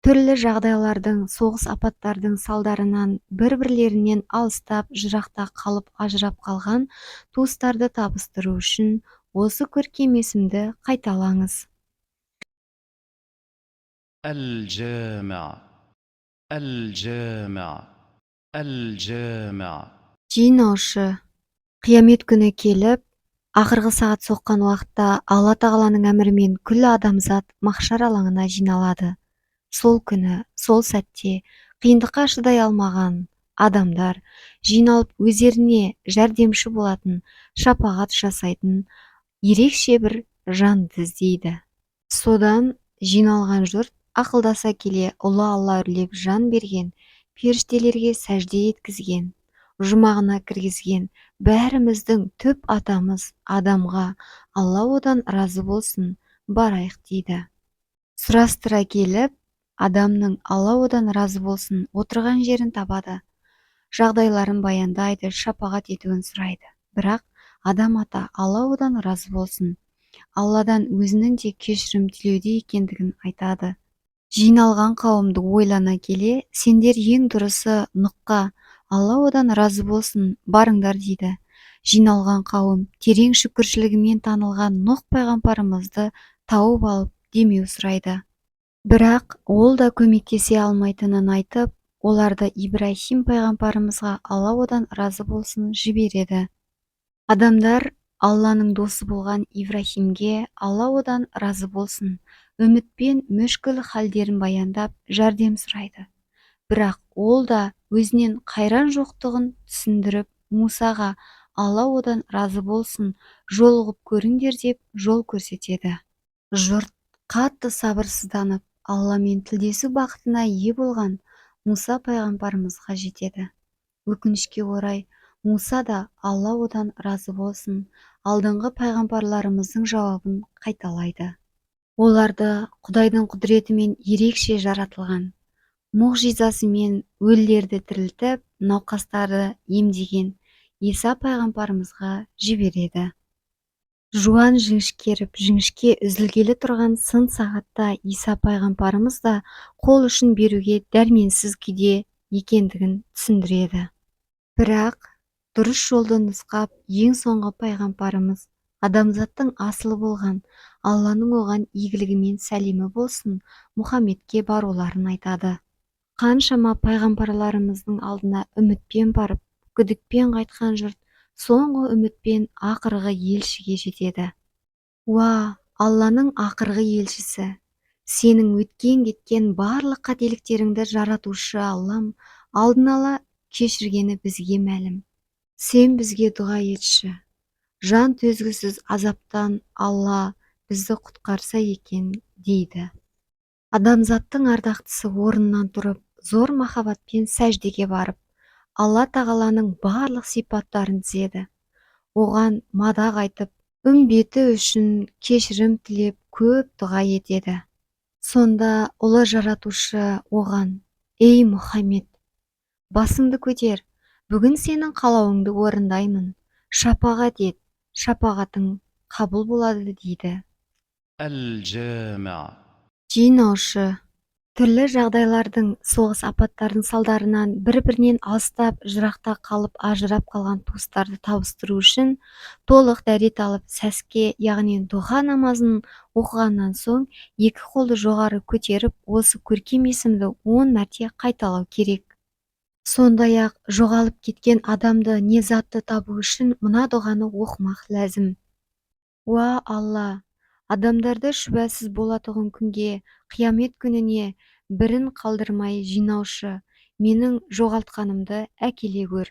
Түрлі жағдайлардың, соғыс апаттардың салдарынан бір-бірлерінен алыстап, жырақта қалып ажырап қалған туыстарды табыстыру үшін осы көркем есімді қайталаңыз. الجامع الجامع الجامع Жинаушы. Қиямет күні келіп, ақырғы сағат соққан уақытта Алла тағаланың әмірімен күллі адамзат махшар алаңына жиналады. Сол күні, сол сәтте қиындыққа шыдай алмаған адамдар жиналып өздеріне жәрдемші болатын, шапағат жасайтын ерекше бір жанды іздейді. Содан жиналған жұрт ақылдаса келе ұлы Алла үрлеп жан берген, періштелерге сәжде еткізген, жұмағына кіргізген бәріміздің түп атамыз адамға Алла одан разы болсын, барайық дейді. Сұрастыра келіп, адамның Алла одан разы болсын отырған жерін табады. Жағдайларын баяндайды, шапағат етуін сұрайды. Бірақ адам ата Алла одан разы болсын, Алладан өзінің де кешірім тілеуде екендігін айтады. Жиналған қауымды ойлана келе, сендер ең дұрысы нұққа, Алла одан разы болсын, барыңдар дейді. Жиналған қауым терең шүкіршілігімен танылған Нұх пайғамбарымызды тауып алып демеу сұрайды. Бірақ ол да көмектесе алмайтынын айтып, оларды Ибраһим пайғамбарымызға Алла одан разы болсын жібереді. Адамдар Алланың досы болған Ибраһимге Алла одан разы болсын, үмітпен мүшкіл халдерін баяндап жәрдем сұрайды. Бірақ ол да өзінен қайран жоқтығын түсіндіріп, Мусаға Алла одан разы болсын, жолығып көріңдер деп жол көрсетеді. Жұрт қатты сабырсызданып, Алламен тілдесу бақытына ие болған Муса пайғамбарымызға жетеді. Өкінішке орай, Муса да Алла одан разы болсын, алдыңғы пайғамбарларымыздың жауабын қайталайды. Оларды Құдайдың құдіретімен ерекше жаратылған, мұғжизасымен өлілерді тірілтіп, науқастарды емдеген Иса пайғамбарымызға жібереді. Жуан жіңішкеріп, жіңішке үзілгелі тұрған сын сағатта Иса пайғамбарымыз да қол ұшын беруге дәрменсіз күйде екендігін түсіндіреді. Бірақ дұрыс жолды нұсқап, ең соңғы пайғамбарымыз, адамзаттың асылы болған Алланың оған игілігімен сәлемі болсын, Мұхаммедке баруларын айтады. Қаншама пайғамбарларымыздың алдына үмітпен барып, күдікпен қайтқан жұрт соңғы үмітпен ақырғы елшіге жетеді. Уа, Алланың ақырғы елшісі, сенің өткен-кеткен барлық қателіктеріңді жаратушы Аллам алдын ала кешіргені бізге мәлім. Сен бізге дұға етші. Жан төзгісіз азаптан Алла бізді құтқарса екен, дейді. Адамзаттың ардақтысы орнынан тұрып, зор махаббатпен сәждеге барып, Алла тағаланың барлық сипаттарын тізеді. Оған мадақ айтып, үмбеті үшін кешірім тілеп, көп дұға етеді. Сонда ұлы жаратушы оған: ей Мұхаммед, басыңды көтер, бүгін сенің қалауыңды орындаймын, шапағат ет, шапағатың қабыл болады, дейді. الجامع Жинаушы. Түрлі жағдайлардың, соғыс апаттардың салдарынан бір-бірінен алыстап, жырақта қалып ажырап қалған туыстарды табыстыру үшін толық дәрет алып, сәске, яғни дұға намазын оқығаннан соң екі қолды жоғары көтеріп, осы көркем есімді 10 мәрте қайталау керек. Сондай-ақ жоғалып кеткен адамды не затты табу үшін мына дұғаны оқымақ ләзім. Уа Алла, адамдарды шүбәсіз болатұғын күнге, қиямет күніне бірін қалдырмай жинаушы, менің жоғалтқанымды әкеле көр.